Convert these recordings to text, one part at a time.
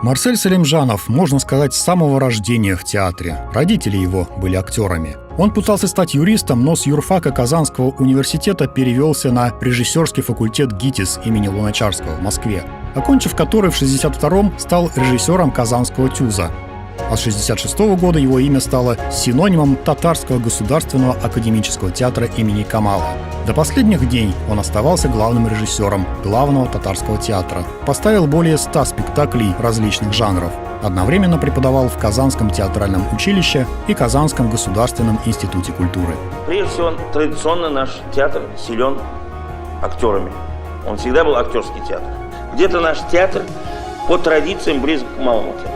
Марсель Салимжанов, можно сказать, с самого рождения в театре. Родители его были актерами. Он пытался стать юристом, но с юрфака Казанского университета перевелся на режиссерский факультет ГИТИС имени Луначарского в Москве, окончив который в 1962-м стал режиссером Казанского ТЮЗа. А с 1966 года его имя стало синонимом Татарского государственного академического театра имени Камала. До последних дней он оставался главным режиссером главного татарского театра. Поставил более 100 спектаклей различных жанров. Одновременно преподавал в Казанском театральном училище и Казанском государственном институте культуры. Прежде всего, традиционно наш театр силен актерами. Он всегда был актерский театр. Где-то наш театр по традициям близок к малому театру.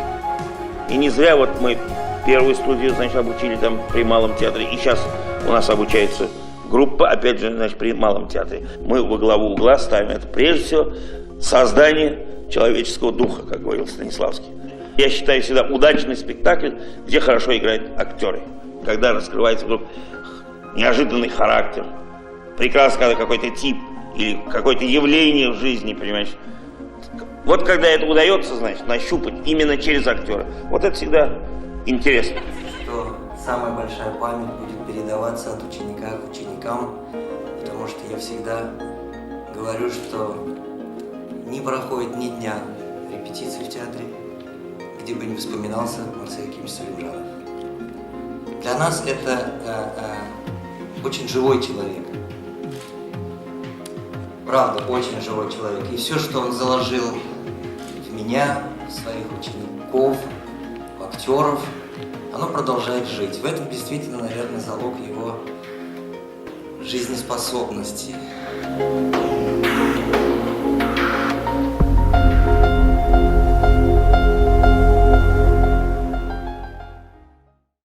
И не зря вот мы первую студию, значит, обучили там при Малом театре. И сейчас у нас обучается группа, опять же, значит, при Малом театре. Мы во главу угла ставим это прежде всего создание человеческого духа, как говорил Станиславский. Я считаю всегда удачный спектакль, где хорошо играют актеры. Когда раскрывается вдруг неожиданный характер. Прекрасно, когда какой-то тип или какое-то явление в жизни, понимаешь. Вот когда это удается, значит, нащупать именно через актера, вот это всегда интересно. Что самая большая память будет передаваться от ученика к ученикам, потому что я всегда говорю, что не проходит ни дня репетиции в театре, где бы не вспоминался Марсель Акимович Салимжанов. Для нас это очень живой человек. Правда, очень живой человек. И все, что он заложил в меня, в своих учеников, в актеров, оно продолжает жить. В этом действительно, наверное, залог его жизнеспособности.